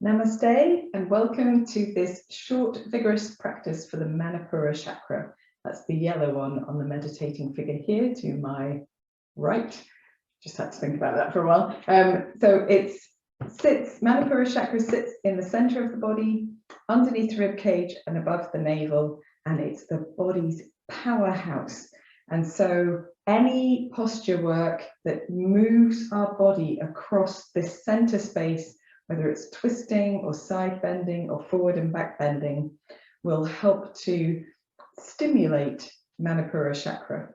Namaste and welcome to this short, vigorous practice for the Manipura chakra. That's the yellow one on the meditating figure here to my right. Just had to think about that for a while. So Manipura chakra sits in the center of the body, underneath the rib cage and above the navel, and it's the body's powerhouse. And so any posture work that moves our body across this center space, whether it's twisting or side bending or forward and back bending, will help to stimulate Manipura chakra.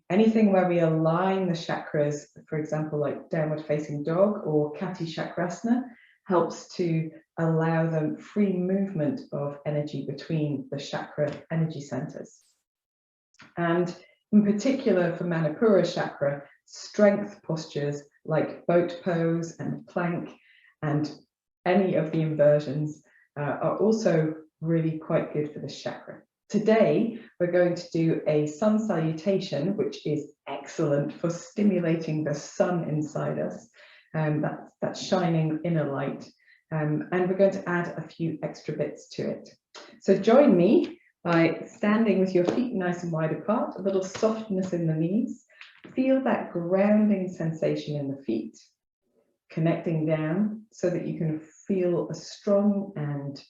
Anything where we align the chakras, for example, like downward facing dog or Kati chakrasana, helps to allow the free movement of energy between the chakra energy centers. And in particular for Manipura chakra, strength postures like boat pose and plank and any of the inversions are also really quite good for the chakra. Today, we're going to do a sun salutation, which is excellent for stimulating the sun inside us. That's shining inner light. And we're going to add a few extra bits to it. So join me by standing with your feet nice and wide apart, a little softness in the knees. Feel that grounding sensation in the feet, connecting down so that you can feel strong and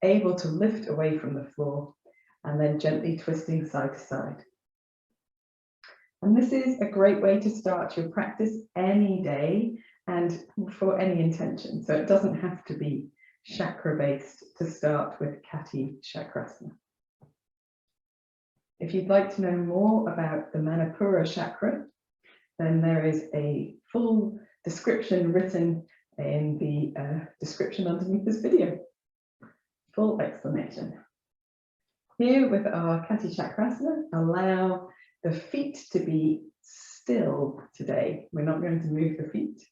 able to lift away from the floor, and then gently twisting side to side. And this is a great way to start your practice any day and for any intention. So it doesn't have to be chakra based to start with Kati chakrasana. If you'd like to know more about the Manipura chakra, then there is a full description written in the description underneath this video. Full explanation. Here with our Kati chakrasana, allow the feet to be still today. We're not going to move the feet.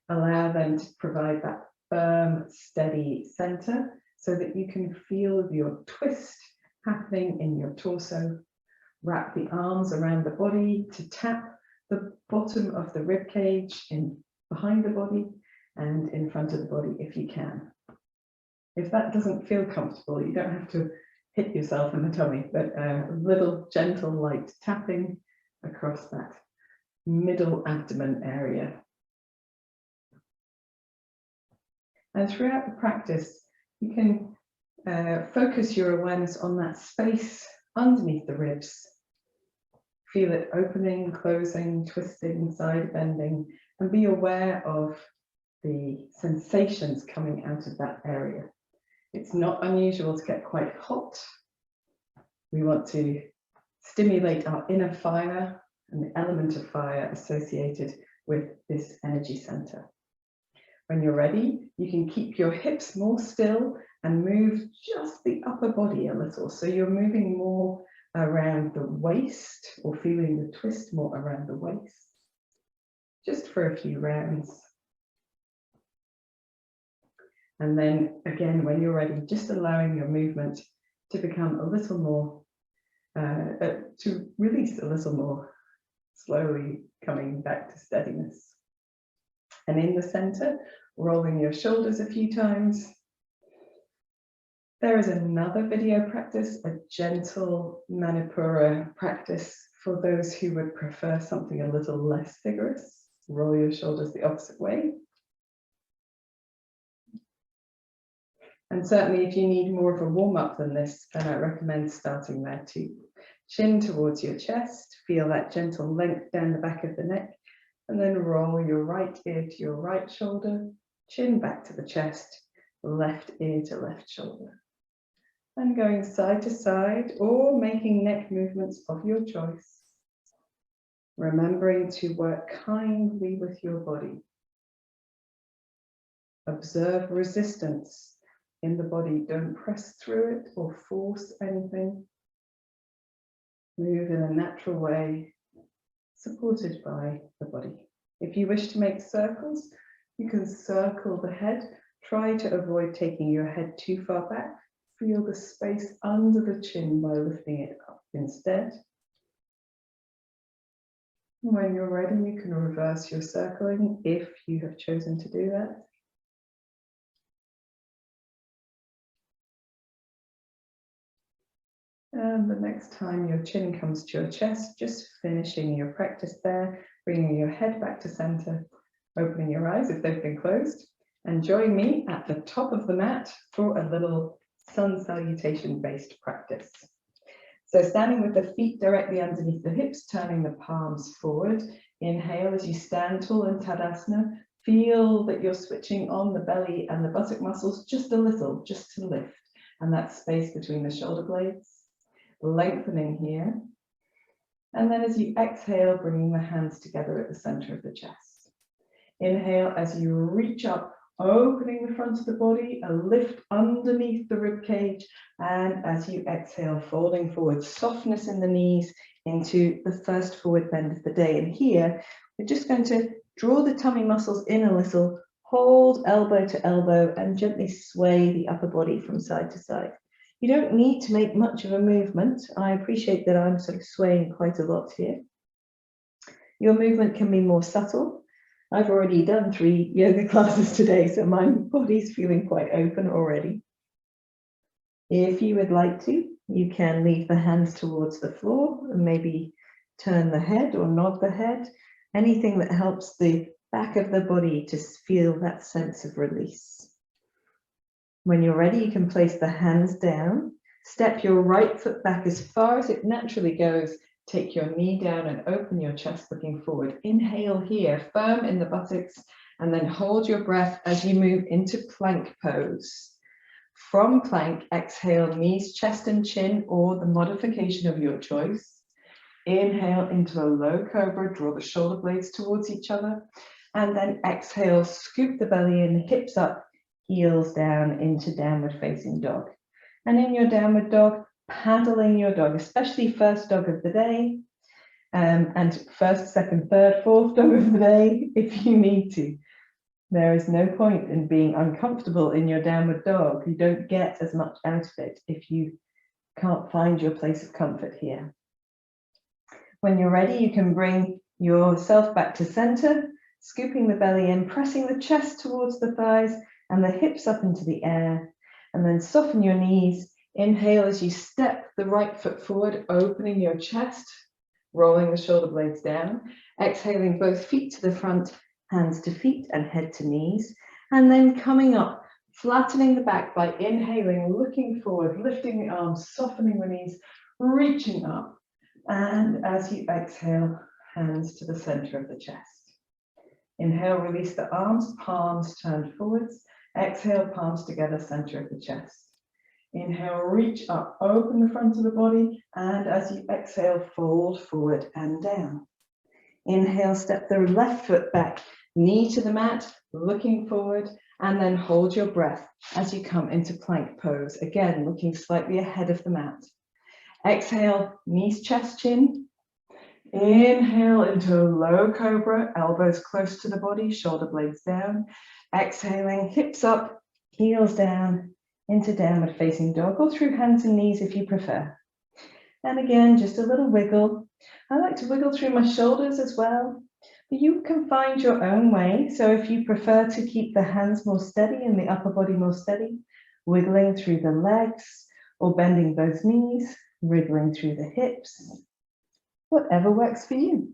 Allow them to provide that firm, steady center so that you can feel your twist happening in your torso. Wrap the arms around the body to tap the bottom of the rib cage in behind the body and in front of the body if you can. If that doesn't feel comfortable, you don't have to hit yourself in the tummy, but a little gentle light tapping across that middle abdomen area. And throughout the practice, you can focus your awareness on that space underneath the ribs. Feel it opening, closing, twisting, side bending, and be aware of the sensations coming out of that area. It's not unusual to get quite hot. We want to stimulate our inner fire and the element of fire associated with this energy center. When you're ready, you can keep your hips more still and move just the upper body a little. So you're moving more around the waist or feeling the twist more around the waist, just for a few rounds. And then again, when you're ready, just allowing your movement to become a little more, to release a little more, slowly coming back to steadiness. And in the center, rolling your shoulders a few times. There is another video practice, a gentle Manipura practice for those who would prefer something a little less vigorous. Roll your shoulders the opposite way. And certainly if you need more of a warm-up than this, then I recommend starting there too. Chin towards your chest, feel that gentle length down the back of the neck, and then roll your right ear to your right shoulder, chin back to the chest, left ear to left shoulder. And going side to side or making neck movements of your choice. Remembering to work kindly with your body. Observe resistance in the body. Don't press through it or force anything. Move in a natural way, supported by the body. If you wish to make circles, you can circle the head. Try to avoid taking your head too far back. Feel the space under the chin by lifting it up instead. When you're ready, you can reverse your circling if you have chosen to do that. And the next time your chin comes to your chest, just finishing your practice there, bringing your head back to center, opening your eyes if they've been closed, and join me at the top of the mat for a little sun salutation based practice. So standing with the feet directly underneath the hips, turning the palms forward. Inhale as you stand tall in Tadasana. Feel that you're switching on the belly and the buttock muscles just a little, just to lift. And that space between the shoulder blades. Lengthening here. And then as you exhale, bringing the hands together at the center of the chest. Inhale as you reach up, opening the front of the body, a lift underneath the rib cage, and as you exhale, folding forward, softness in the knees into the first forward bend of the day. And here, we're just going to draw the tummy muscles in a little, hold elbow to elbow, and gently sway the upper body from side to side. You don't need to make much of a movement. I appreciate that I'm sort of swaying quite a lot here. Your movement can be more subtle. I've already done 3 yoga classes today, so my body's feeling quite open already. If you would like to, you can leave the hands towards the floor and maybe turn the head or nod the head. Anything that helps the back of the body to feel that sense of release. When you're ready, you can place the hands down, step your right foot back as far as it naturally goes. Take your knee down and open your chest looking forward. Inhale here, firm in the buttocks, and then hold your breath as you move into plank pose. From plank, exhale, knees, chest and chin, or the modification of your choice. Inhale into a low cobra, draw the shoulder blades towards each other, and then exhale, scoop the belly in, hips up, heels down into downward facing dog. And in your downward dog, paddling your dog, especially first dog of the day, and first, second, third, fourth dog of the day, if you need to. There is no point in being uncomfortable in your downward dog. You don't get as much out of it if you can't find your place of comfort here. When you're ready, you can bring yourself back to center, scooping the belly in, pressing the chest towards the thighs and the hips up into the air, and then soften your knees. Inhale as you step the right foot forward, opening your chest, rolling the shoulder blades down. Exhaling both feet to the front, hands to feet and head to knees. And then coming up, flattening the back by inhaling, looking forward, lifting the arms, softening the knees, reaching up. And as you exhale, hands to the center of the chest. Inhale, release the arms, palms turned forwards. Exhale, palms together, center of the chest. Inhale, reach up, open the front of the body, and as you exhale, fold forward and down. Inhale, step the left foot back, knee to the mat, looking forward, and then hold your breath as you come into plank pose. Again, looking slightly ahead of the mat. Exhale, knees, chest, chin. Inhale into a low cobra, elbows close to the body, shoulder blades down. Exhaling, hips up, heels down, into downward facing dog, or through hands and knees if you prefer. And again, just a little wiggle. I like to wiggle through my shoulders as well, but you can find your own way. So if you prefer to keep the hands more steady and the upper body more steady, wiggling through the legs or bending both knees, wriggling through the hips, whatever works for you.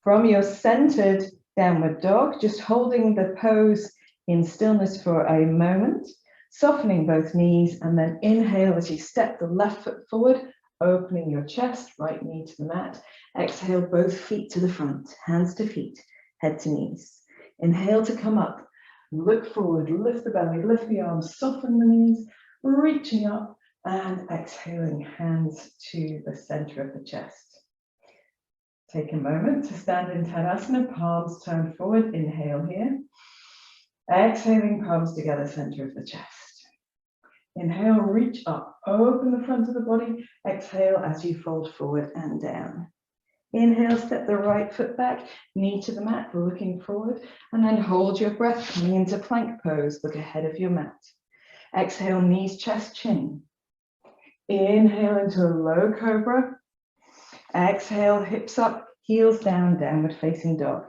From your centered downward dog, just holding the pose in stillness for a moment, softening both knees, and then inhale as you step the left foot forward, opening your chest, right knee to the mat. Exhale, both feet to the front, hands to feet, head to knees. Inhale to come up, look forward, lift the belly, lift the arms, soften the knees, reaching up, and exhaling, hands to the center of the chest. Take a moment to stand in Tadasana, palms turned forward, inhale here. Exhaling, palms together, center of the chest. Inhale, reach up, open the front of the body. Exhale as you fold forward and down. Inhale, step the right foot back, knee to the mat, looking forward, and then hold your breath, coming into plank pose, look ahead of your mat. Exhale, knees, chest, chin. Inhale into a low cobra. Exhale, hips up, heels down, downward facing dog.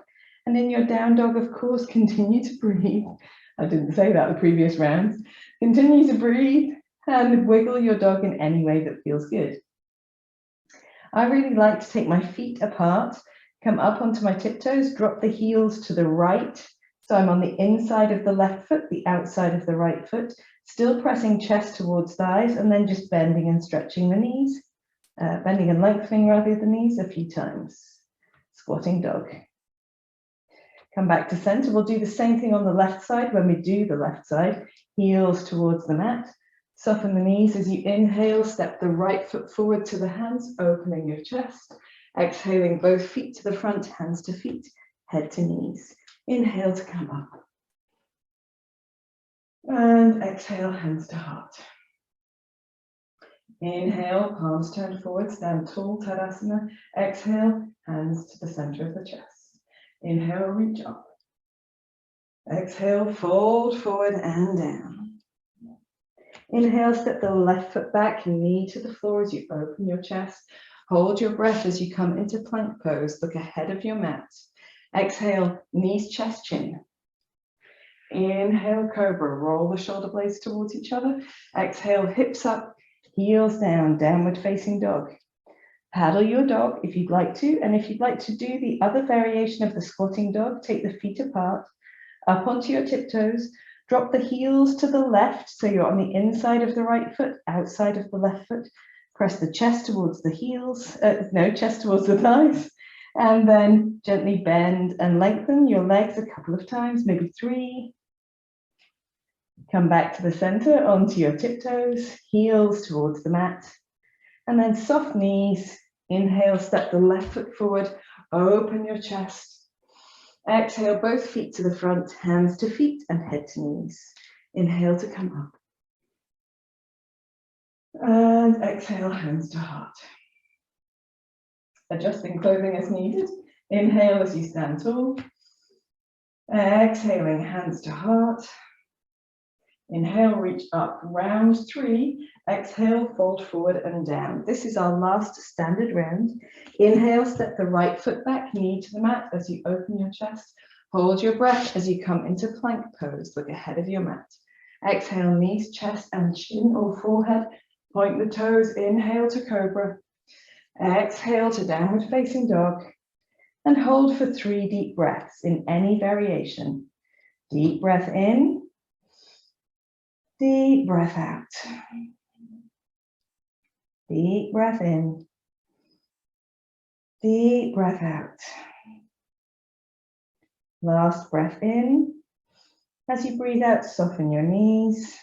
And in your down dog, of course, continue to breathe. I didn't say that the previous rounds. Continue to breathe and wiggle your dog in any way that feels good. I really like to take my feet apart, come up onto my tiptoes, drop the heels to the right. So I'm on the inside of the left foot, the outside of the right foot, still pressing chest towards thighs, and then just bending and stretching the knees, bending and lengthening rather the knees a few times. Squatting dog. Come back to center. We'll do the same thing on the left side when we do the left side. Heels towards the mat. Soften the knees as you inhale. Step the right foot forward to the hands, opening your chest. Exhaling both feet to the front, hands to feet, head to knees. Inhale to come up. And exhale, hands to heart. Inhale, palms turned forward, stand tall, Tadasana. Exhale, hands to the center of the chest. Inhale, reach up. Exhale, fold forward and down. Inhale, step the left foot back, knee to the floor as you open your chest. Hold your breath as you come into plank pose. Look ahead of your mat. Exhale, knees, chest, chin. Inhale, cobra. Roll the shoulder blades towards each other. Exhale, hips up, heels down, downward facing dog. Paddle your dog if you'd like to. And if you'd like to do the other variation of the squatting dog, take the feet apart, up onto your tiptoes. Drop the heels to the left, so you're on the inside of the right foot, outside of the left foot. Press the chest towards the heels, chest towards the thighs. And then gently bend and lengthen your legs a couple of times, maybe 3. Come back to the center, onto your tiptoes, heels towards the mat. And then soft knees. Inhale, step the left foot forward, open your chest. Exhale, both feet to the front, hands to feet and head to knees. Inhale to come up. And exhale, hands to heart. Adjusting clothing as needed. Inhale as you stand tall. Exhaling, hands to heart. Inhale, reach up, round 3. Exhale, fold forward and down. This is our last standard round. Inhale, step the right foot back, knee to the mat as you open your chest. Hold your breath as you come into plank pose. Look ahead of your mat. Exhale, knees, chest and chin or forehead. Point the toes. Inhale to cobra. Exhale to downward facing dog. And hold for 3 deep breaths in any variation. Deep breath in. Deep breath out. Deep breath in. Deep breath out. Last breath in. As you breathe out, soften your knees.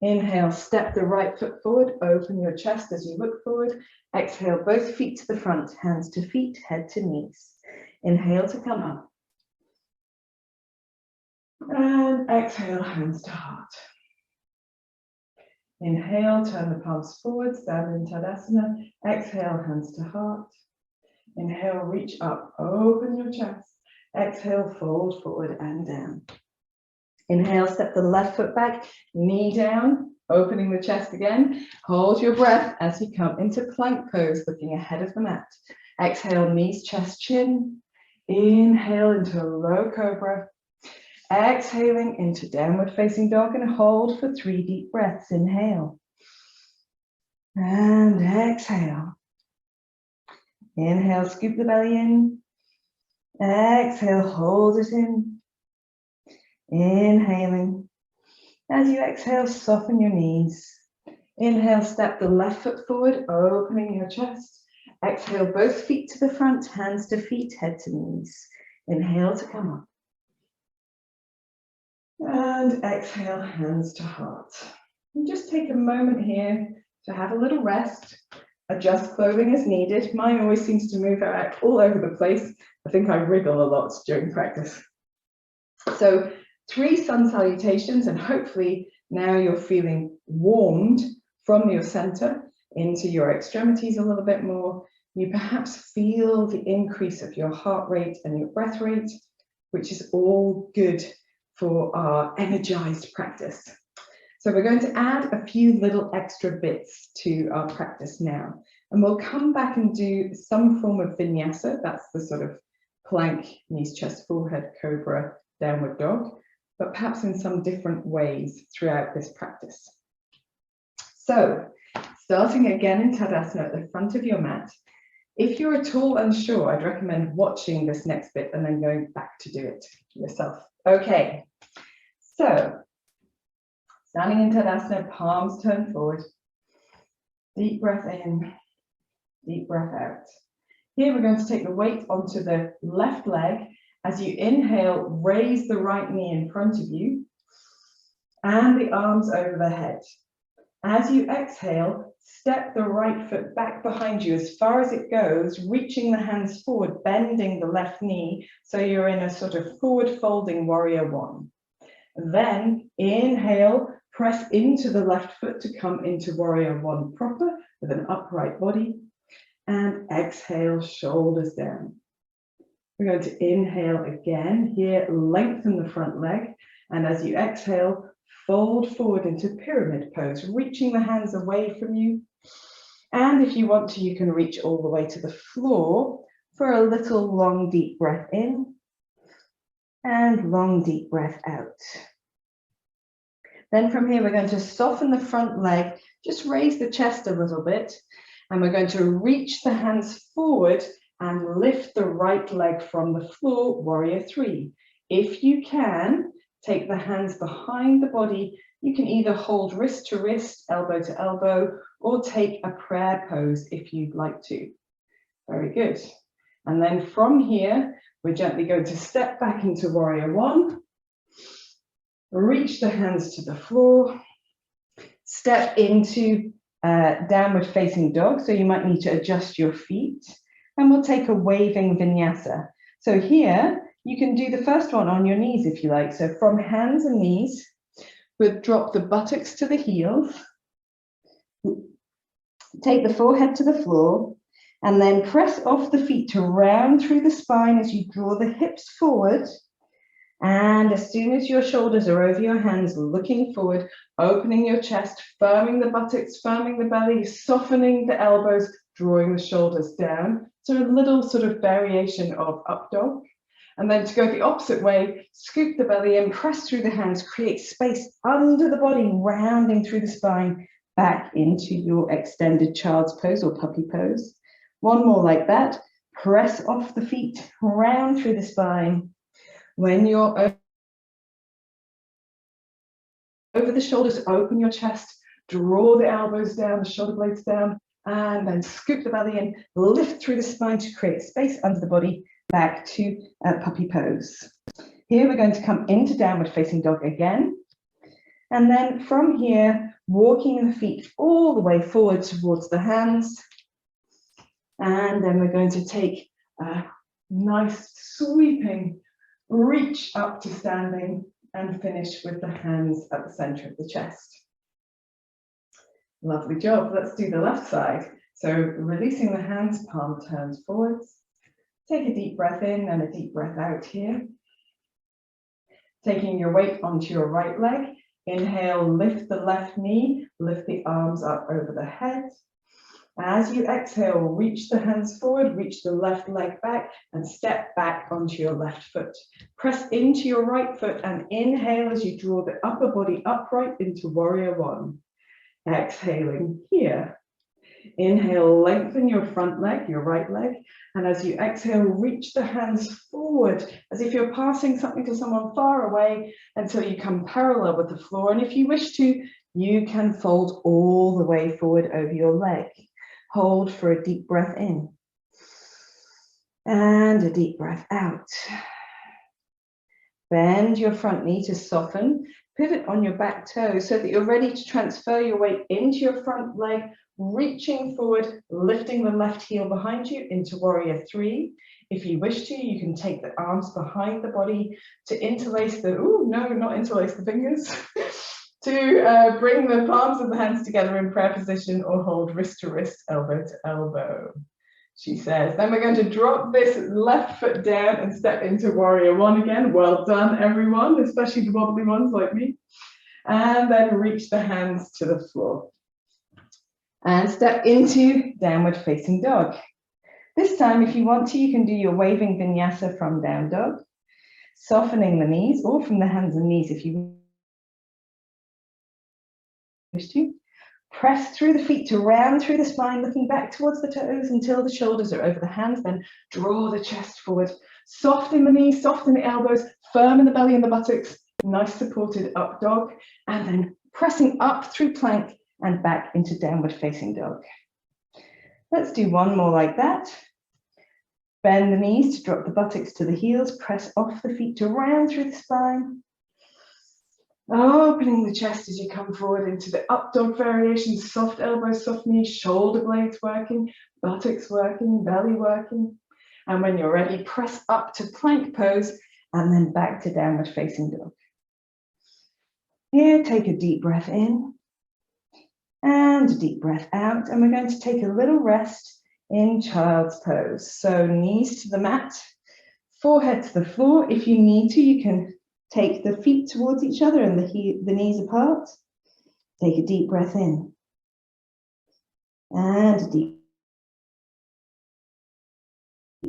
Inhale, step the right foot forward, open your chest as you look forward. Exhale, both feet to the front, hands to feet, head to knees. Inhale to come up. And exhale, hands to heart. Inhale, turn the palms forward, stand in Tadasana. Exhale, hands to heart. Inhale, reach up, open your chest. Exhale, fold forward and down. Inhale, step the left foot back, knee down, opening the chest again. Hold your breath as you come into plank pose, looking ahead of the mat. Exhale, knees, chest, chin. Inhale into a low cobra. Exhaling into downward facing dog and hold for 3 deep breaths. Inhale. And exhale. Inhale, scoop the belly in. Exhale, hold it in. Inhaling. As you exhale, soften your knees. Inhale, step the left foot forward, opening your chest. Exhale, both feet to the front, hands to feet, head to knees. Inhale to come up. And exhale, hands to heart. And just take a moment here to have a little rest. Adjust clothing as needed. Mine always seems to move out all over the place. I think I wriggle a lot during practice. So 3 sun salutations, and hopefully now you're feeling warmed from your center into your extremities a little bit more. You perhaps feel the increase of your heart rate and your breath rate, which is all good for our energized practice. So we're going to add a few little extra bits to our practice now, and we'll come back and do some form of vinyasa. That's the sort of plank, knees, chest, forehead, cobra, downward dog, but perhaps in some different ways throughout this practice. So, starting again in Tadasana at the front of your mat. If you're at all unsure, I'd recommend watching this next bit and then going back to do it yourself. Okay, so standing in Tadasana, palms turned forward. Deep breath in, deep breath out. Here we're going to take the weight onto the left leg. As you inhale, raise the right knee in front of you and the arms over the head. As you exhale, step the right foot back behind you as far as it goes, reaching the hands forward, bending the left knee, so you're in a sort of forward folding warrior one. Then inhale, press into the left foot to come into warrior one proper with an upright body, and exhale, shoulders down. We're going to inhale again here, lengthen the front leg, and as you exhale, fold forward into pyramid pose, reaching the hands away from you. And if you want to, you can reach all the way to the floor for a little long, deep breath in and long, deep breath out. Then from here, we're going to soften the front leg, just raise the chest a little bit, and we're going to reach the hands forward and lift the right leg from the floor, warrior three. If you can, take the hands behind the body. You can either hold wrist to wrist, elbow to elbow, or take a prayer pose if you'd like to. Very good. And then from here, we're gently going to step back into warrior one, reach the hands to the floor, step into downward facing dog. So you might need to adjust your feet, and we'll take a waving vinyasa. So here, you can do the first one on your knees if you like. So from hands and knees, we'll drop the buttocks to the heels, take the forehead to the floor, and then press off the feet to round through the spine as you draw the hips forward. And as soon as your shoulders are over your hands, looking forward, opening your chest, firming the buttocks, firming the belly, softening the elbows, drawing the shoulders down. So a little sort of variation of up dog. And then to go the opposite way, scoop the belly in, press through the hands, create space under the body, rounding through the spine, back into your extended child's pose or puppy pose. One more like that. Press off the feet, round through the spine. When you're over the shoulders, open your chest, draw the elbows down, the shoulder blades down, and then scoop the belly in, lift through the spine to create space under the body, back to puppy pose. Here we're going to come into downward facing dog again. And then from here, walking the feet all the way forward towards the hands. And then we're going to take a nice sweeping reach up to standing and finish with the hands at the center of the chest. Lovely job. Let's do the left side. So releasing the hands, palm turns forwards. Take a deep breath in and a deep breath out here. Taking your weight onto your right leg. Inhale, lift the left knee, lift the arms up over the head. As you exhale, reach the hands forward, reach the left leg back, and step back onto your left foot. Press into your right foot and inhale as you draw the upper body upright into warrior one. Exhaling here. Inhale, lengthen your front leg, your right leg, and as you exhale, reach the hands forward as if you're passing something to someone far away until you come parallel with the floor. And if you wish to, you can fold all the way forward over your leg. Hold for a deep breath in and a deep breath out. Bend your front knee to soften. Pivot on your back toe so that you're ready to transfer your weight into your front leg, reaching forward, lifting the left heel behind you into warrior three. If you wish to, you can take the arms behind the body to interlace the, not interlace the fingers, to bring the palms of the hands together in prayer position or hold wrist to wrist, elbow to elbow. She says, then we're going to drop this left foot down and step into warrior one again. Well done, everyone, especially the wobbly ones like me. And then reach the hands to the floor. And step into downward facing dog. This time, if you want to, you can do your waving vinyasa from down dog, softening the knees, or from the hands and knees if you wish to. Press through the feet to round through the spine, looking back towards the toes until the shoulders are over the hands. Then draw the chest forward. Soften the knees, soften the elbows, firm in the belly and the buttocks. Nice supported up dog. And then pressing up through plank and back into downward facing dog. Let's do one more like that. Bend the knees to drop the buttocks to the heels. Press off the feet to round through the spine. Opening the chest as you come forward into the up dog variation. Soft elbows, soft knees, shoulder blades working, buttocks working, belly working. And when you're ready, press up to plank pose and then back to downward facing dog. Here, take a deep breath in and a deep breath out. And we're going to take a little rest in child's pose. So knees to the mat, forehead to the floor. If you need to, you can take the feet towards each other and the knees apart. Take a deep breath in and a deep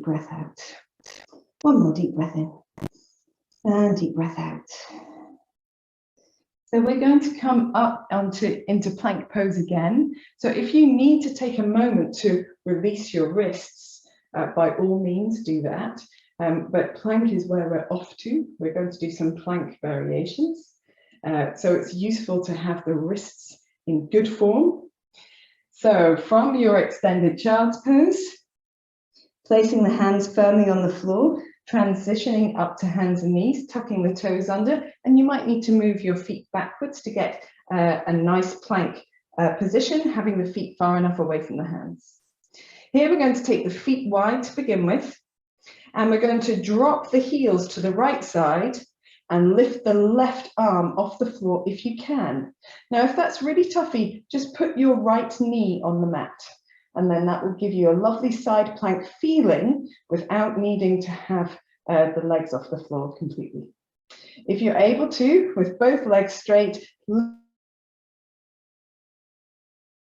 breath out. One more deep breath in and deep breath out. So we're going to come up into plank pose again. So if you need to take a moment to release your wrists, by all means do that. But plank is where we're off to. We're going to do some plank variations. So it's useful to have the wrists in good form. So from your extended child's pose, placing the hands firmly on the floor, transitioning up to hands and knees, tucking the toes under, and you might need to move your feet backwards to get a nice plank position, having the feet far enough away from the hands. Here we're going to take the feet wide to begin with, and we're going to drop the heels to the right side and lift the left arm off the floor if you can. Now, if that's really toughy, just put your right knee on the mat. And then that will give you a lovely side plank feeling without needing to have the legs off the floor completely. If you're able to, with both legs straight,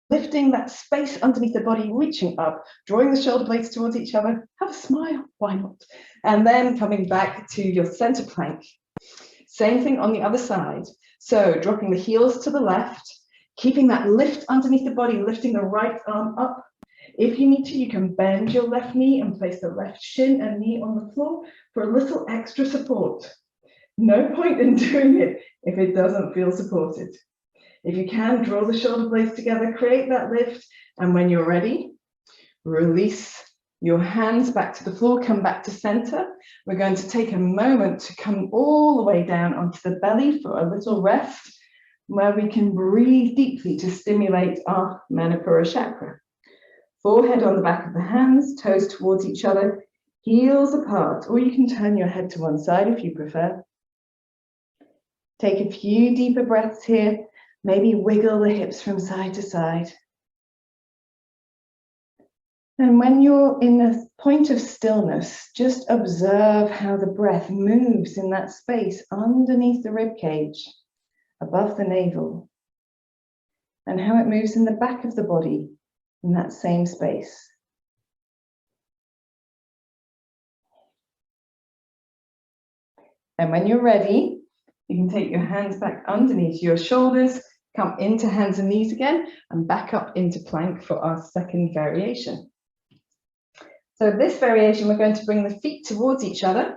lifting that space underneath the body, reaching up, drawing the shoulder blades towards each other, have a smile, why not? And then coming back to your center plank. Same thing on the other side. So dropping the heels to the left, keeping that lift underneath the body, lifting the right arm up. If you need to, you can bend your left knee and place the left shin and knee on the floor for a little extra support. No point in doing it if it doesn't feel supported. If you can, draw the shoulder blades together, create that lift, and when you're ready, release your hands back to the floor, come back to center. We're going to take a moment to come all the way down onto the belly for a little rest, where we can breathe deeply to stimulate our Manipura chakra. Forehead on the back of the hands, toes towards each other, heels apart, or you can turn your head to one side if you prefer. Take a few deeper breaths here, maybe wiggle the hips from side to side. And when you're in a point of stillness, just observe how the breath moves in that space underneath the rib cage, above the navel, and how it moves in the back of the body in that same space. And when you're ready, you can take your hands back underneath your shoulders, come into hands and knees again, and back up into plank for our second variation. So this variation, we're going to bring the feet towards each other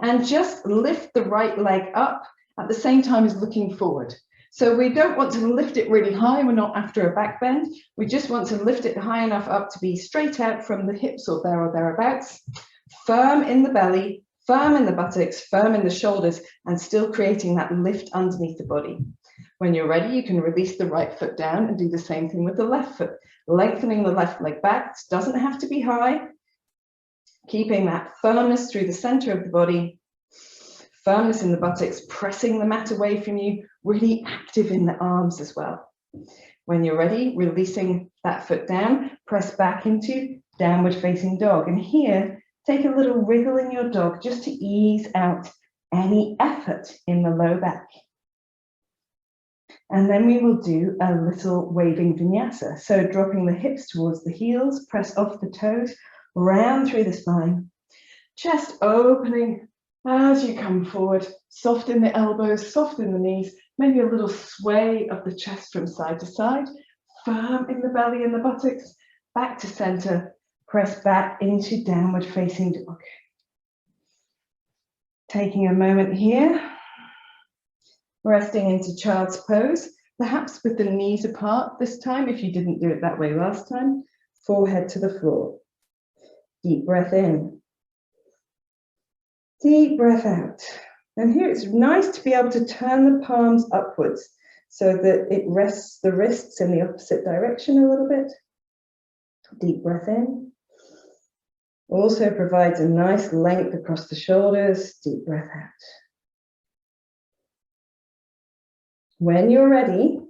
and just lift the right leg up at the same time as looking forward. So we don't want to lift it really high. We're not after a back bend. We just want to lift it high enough up to be straight out from the hips or thereabouts, firm in the belly, firm in the buttocks, firm in the shoulders, and still creating that lift underneath the body. When you're ready, you can release the right foot down and do the same thing with the left foot, lengthening the left leg back. It doesn't have to be high. Keeping that firmness through the center of the body, firmness in the buttocks, pressing the mat away from you, really active in the arms as well. When you're ready, releasing that foot down, press back into downward facing dog. And here, take a little wriggle in your dog just to ease out any effort in the low back. And then we will do a little waving vinyasa. So dropping the hips towards the heels, press off the toes, round through the spine, chest opening as you come forward, soften the elbows, soften the knees, maybe a little sway of the chest from side to side, firm in the belly and the buttocks, back to center, press back into downward facing dog. Taking a moment here, resting into child's pose, perhaps with the knees apart this time, if you didn't do it that way last time, forehead to the floor. Deep breath in. Deep breath out. And here it's nice to be able to turn the palms upwards so that it rests the wrists in the opposite direction a little bit. Deep breath in. Also provides a nice length across the shoulders. Deep breath out. When you're ready,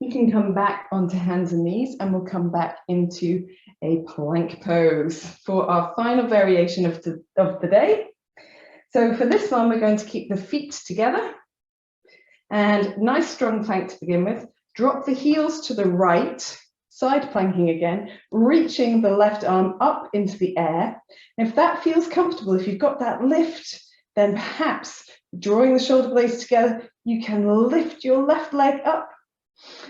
you can come back onto hands and knees, and we'll come back into a plank pose for our final variation of the day. So for this one, we're going to keep the feet together and nice strong plank to begin with. Drop the heels to the right, side planking again, reaching the left arm up into the air. If that feels comfortable, if you've got that lift, then perhaps drawing the shoulder blades together, you can lift your left leg up.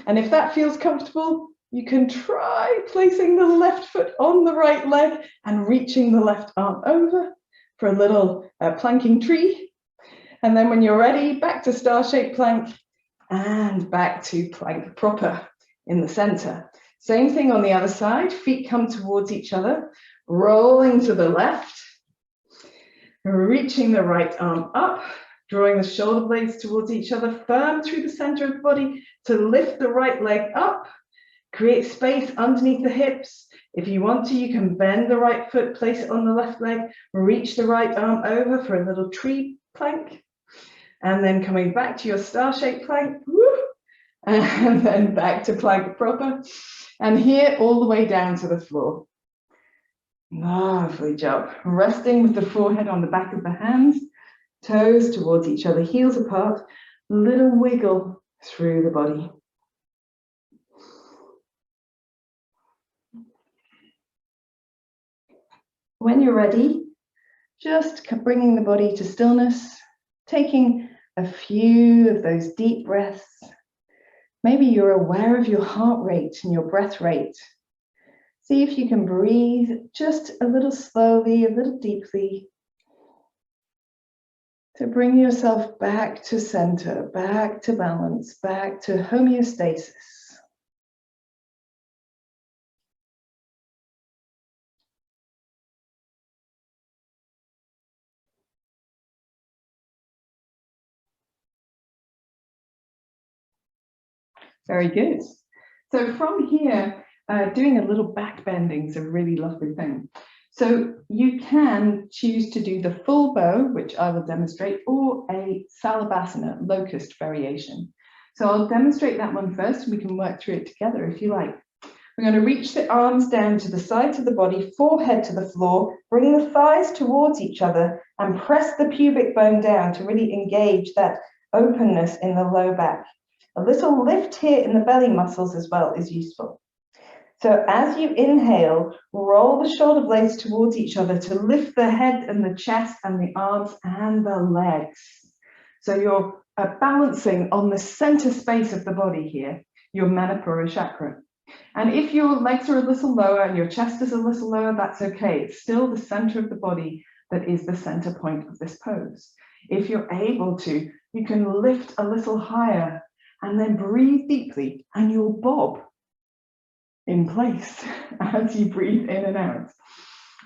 And if that feels comfortable, you can try placing the left foot on the right leg and reaching the left arm over for a little planking tree. And then when you're ready, back to star-shaped plank and back to plank proper in the center. Same thing on the other side, feet come towards each other, rolling to the left, reaching the right arm up, drawing the shoulder blades towards each other, firm through the center of the body to lift the right leg up, create space underneath the hips. If you want to, you can bend the right foot, place it on the left leg, reach the right arm over for a little tree plank, and then coming back to your star-shaped plank, and then back to plank proper, and here all the way down to the floor. Lovely job. Resting with the forehead on the back of the hands, toes towards each other, heels apart, little wiggle through the body. When you're ready, just bringing the body to stillness, taking a few of those deep breaths. Maybe you're aware of your heart rate and your breath rate. See if you can breathe just a little slowly, a little deeply, to bring yourself back to center, back to balance, back to homeostasis. Very good. So from here, doing a little back bending is a really lovely thing. So you can choose to do the full bow, which I will demonstrate, or a Salutation, locust variation. So I'll demonstrate that one first, and we can work through it together if you like. We're going to reach the arms down to the sides of the body, forehead to the floor, bring the thighs towards each other, and press the pubic bone down to really engage that openness in the low back. A little lift here in the belly muscles as well is useful. So as you inhale, roll the shoulder blades towards each other to lift the head and the chest and the arms and the legs. So you're balancing on the center space of the body here, your Manipura chakra. And if your legs are a little lower and your chest is a little lower, that's okay. It's still the center of the body that is the center point of this pose. If you're able to, you can lift a little higher and then breathe deeply, and you'll bob in place as you breathe in and out.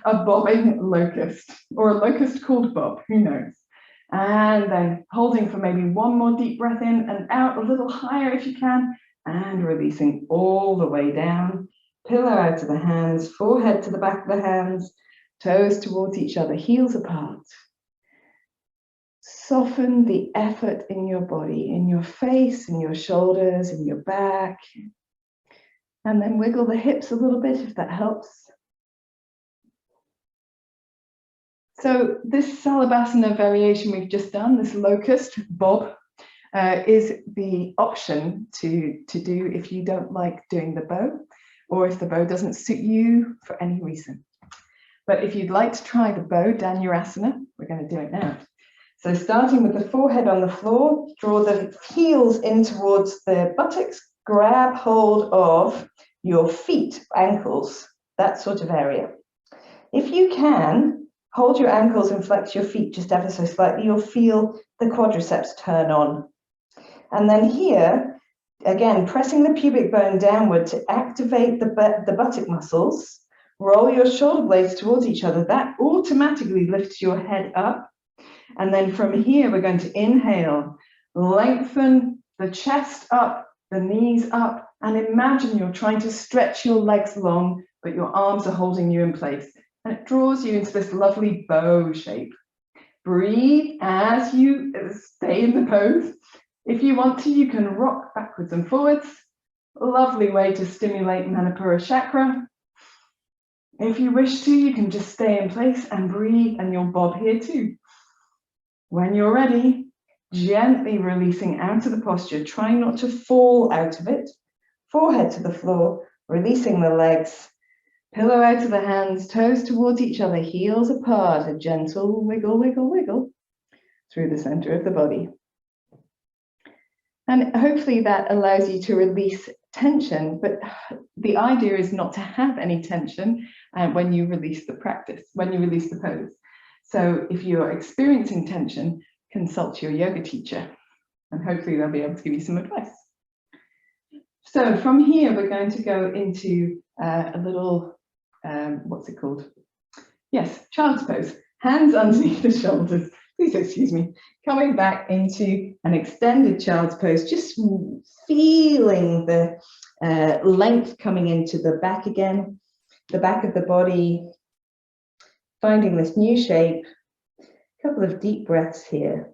A bobbing locust, or a locust called Bob, who knows? And then holding for maybe one more deep breath in and out, a little higher if you can, and releasing all the way down. Pillow out to the hands, forehead to the back of the hands, toes towards each other, heels apart. Soften the effort in your body, in your face, in your shoulders, in your back. And then wiggle the hips a little bit if that helps. So this Salutation variation we've just done, this locust bob, is the option to do if you don't like doing the bow, or if the bow doesn't suit you for any reason. But if you'd like to try the bow, Danurasana, we're going to do it now. So starting with the forehead on the floor, draw the heels in towards the buttocks, grab hold of your feet, ankles, that sort of area. If you can, hold your ankles and flex your feet just ever so slightly. You'll feel the quadriceps turn on. And then here, again, pressing the pubic bone downward to activate the buttock muscles. Roll your shoulder blades towards each other. That automatically lifts your head up. And then from here, we're going to inhale, lengthen the chest up, the knees up, and imagine you're trying to stretch your legs long, but your arms are holding you in place. And it draws you into this lovely bow shape. Breathe as you stay in the pose. If you want to, you can rock backwards and forwards. Lovely way to stimulate Manipura chakra. If you wish to, you can just stay in place and breathe, and you'll bob here too. When you're ready, gently releasing out of the posture, trying not to fall out of it. Forehead to the floor, releasing the legs. Pillow out of the hands, toes towards each other, heels apart, a gentle wiggle, wiggle, wiggle through the center of the body. And hopefully that allows you to release tension, but the idea is not to have any tension when you release the practice, when you release the pose. So if you're experiencing tension, consult your yoga teacher, and hopefully they'll be able to give you some advice. So from here, we're going to go into a little, what's it called? Yes, child's pose. Hands underneath the shoulders. Please excuse me. Coming back into an extended child's pose, just feeling the length coming into the back again, the back of the body, finding this new shape. A couple of deep breaths here.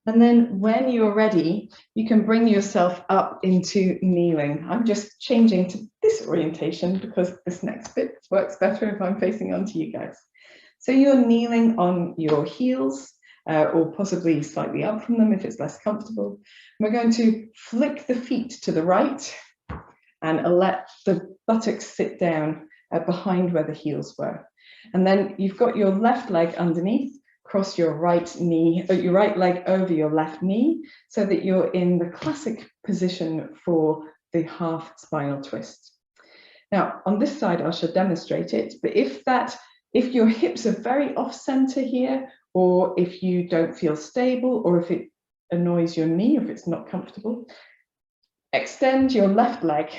And then when you're ready, you can bring yourself up into kneeling. I'm just changing to this orientation because this next bit works better if I'm facing onto you guys. So you're kneeling on your heels or possibly slightly up from them if it's less comfortable. We're going to flick the feet to the right and let the buttocks sit down behind where the heels were. And then you've got your left leg underneath. Cross your right knee, or your right leg over your left knee, so that you're in the classic position for the half spinal twist. Now, on this side, I shall demonstrate it, but if your hips are very off center here, or if you don't feel stable, or if it annoys your knee, if it's not comfortable, extend your left leg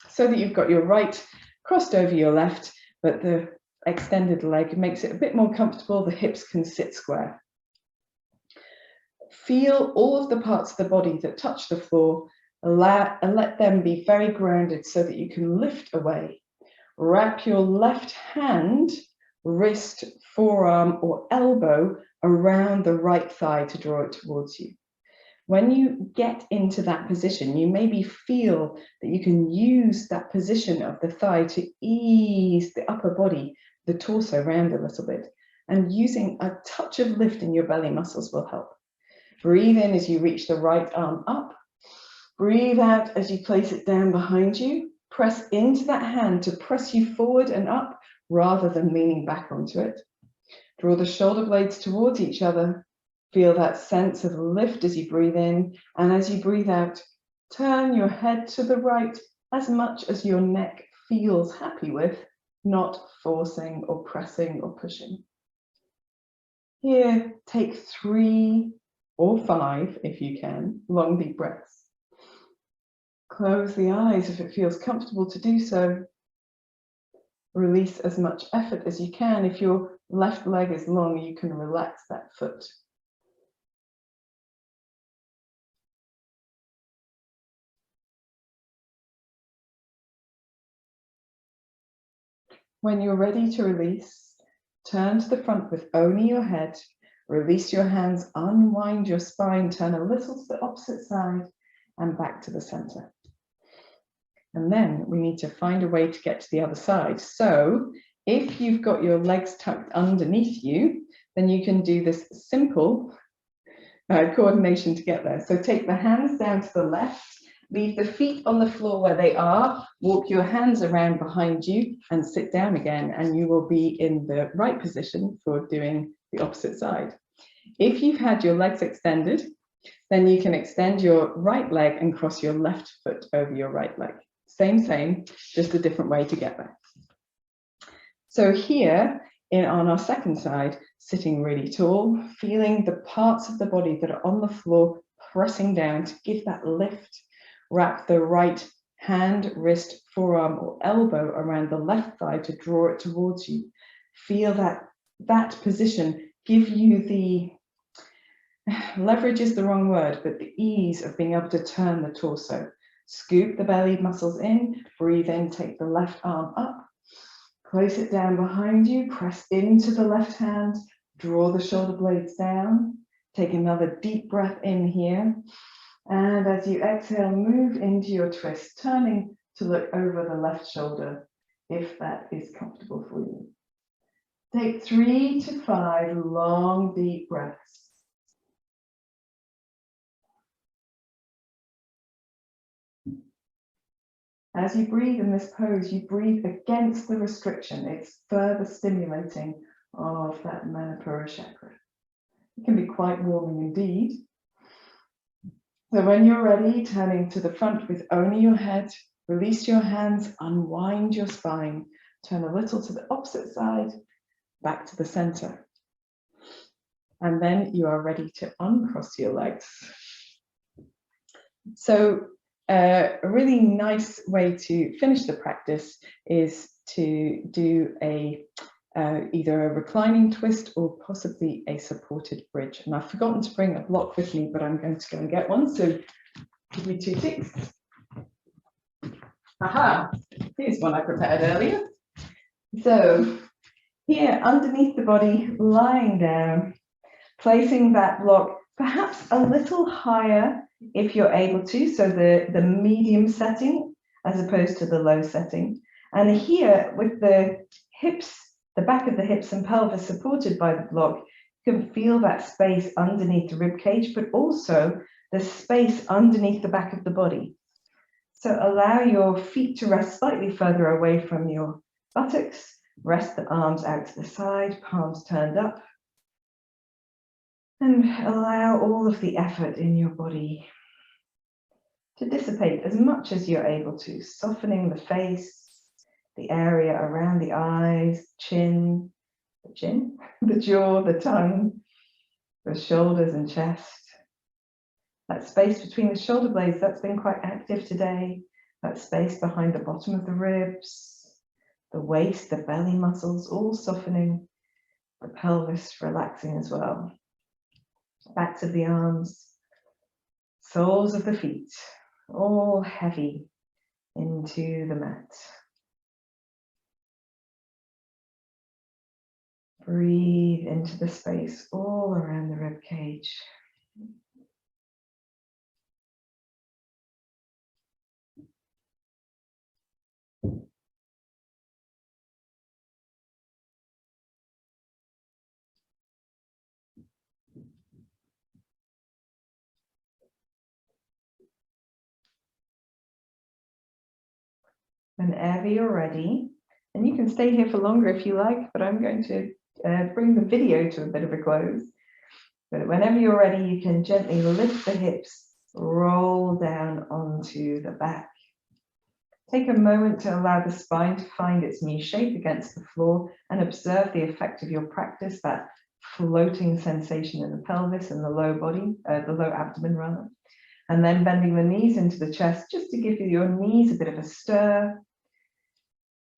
so that you've got your right crossed over your left, but the extended leg makes it a bit more comfortable. The hips can sit square. Feel all of the parts of the body that touch the floor and let them be very grounded so that you can lift away. Wrap your left hand, wrist, forearm, or elbow around the right thigh to draw it towards you. When you get into that position, you maybe feel that you can use that position of the thigh to ease the upper body, the torso round a little bit, and using a touch of lift in your belly muscles will help. Breathe in as you reach the right arm up. Breathe out as you place it down behind you. Press into that hand to press you forward and up rather than leaning back onto it. Draw the shoulder blades towards each other. Feel that sense of lift as you breathe in, and as you breathe out, turn your head to the right as much as your neck feels happy with, not forcing or pressing or pushing. Here, take 3 or 5, if you can, long deep breaths. Close the eyes if it feels comfortable to do so. Release as much effort as you can. If your left leg is long, you can relax that foot. When you're ready to release, turn to the front with only your head, release your hands, unwind your spine, turn a little to the opposite side and back to the center. And then we need to find a way to get to the other side. So if you've got your legs tucked underneath you, then you can do this simple coordination to get there. So take the hands down to the left, leave the feet on the floor where they are, walk your hands around behind you and sit down again, and you will be in the right position for doing the opposite side. If you've had your legs extended, then you can extend your right leg and cross your left foot over your right leg. Same, just a different way to get there. So here, on our second side, sitting really tall, feeling the parts of the body that are on the floor pressing down to give that lift. Wrap the right hand, wrist, forearm, or elbow around the left thigh to draw it towards you. Feel that position give you the, leverage is the wrong word, but the ease of being able to turn the torso. Scoop the belly muscles in, breathe in, take the left arm up, place it down behind you, press into the left hand, draw the shoulder blades down, take another deep breath in here. And as you exhale, move into your twist, turning to look over the left shoulder, if that is comfortable for you. Take 3 to 5 long, deep breaths. As you breathe in this pose, you breathe against the restriction. It's further stimulating of that Manipura chakra. It can be quite warming indeed. So when you're ready, turning to the front with only your head, release your hands, unwind your spine, turn a little to the opposite side, back to the center. And then you are ready to uncross your legs. So a really nice way to finish the practice is to do either a reclining twist or possibly a supported bridge. And I've forgotten to bring a block with me, but I'm going to go and get one. So give me 2 ticks. Aha, here's one I prepared earlier. So here underneath the body, lying down, placing that block perhaps a little higher if you're able to, so the medium setting as opposed to the low setting. And here with the hips, the back of the hips and pelvis supported by the block, you can feel that space underneath the rib cage, but also the space underneath the back of the body. So allow your feet to rest slightly further away from your buttocks, rest the arms out to the side, palms turned up, and allow all of the effort in your body to dissipate as much as you're able to, softening the face, the area around the eyes, the jaw, the tongue, the shoulders and chest. That space between the shoulder blades, that's been quite active today. That space behind the bottom of the ribs, the waist, the belly muscles, all softening, the pelvis relaxing as well. Backs of the arms, soles of the feet, all heavy into the mat. Breathe into the space all around the rib cage. Whenever you're ready, and you can stay here for longer if you like, but I'm going to bring the video to a bit of a close. But whenever you're ready, you can gently lift the hips, roll down onto the back. Take a moment to allow the spine to find its new shape against the floor and observe the effect of your practice, that floating sensation in the pelvis and the low body, the low abdomen rather. And then bending the knees into the chest, just to give your knees a bit of a stir.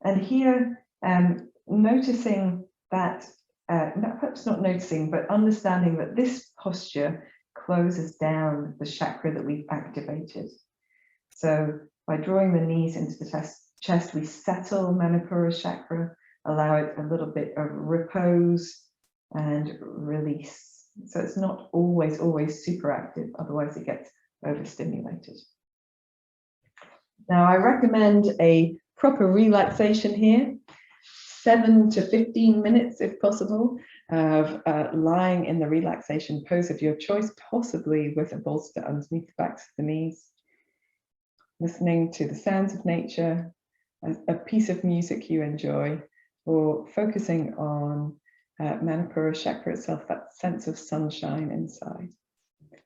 And here, noticing that, perhaps not noticing, but understanding that this posture closes down the chakra that we've activated. So by drawing the knees into the chest, we settle Manipura chakra, allow it a little bit of repose and release. So it's not always super active, otherwise it gets overstimulated. Now I recommend a proper relaxation here, 7 to 15 minutes if possible, of lying in the relaxation pose of your choice, possibly with a bolster underneath the backs of the knees, listening to the sounds of nature, a piece of music you enjoy, or focusing on Manipura chakra itself, that sense of sunshine inside.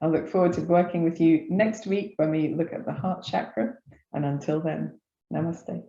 I look forward to working with you next week when we look at the heart chakra. And until then, namaste.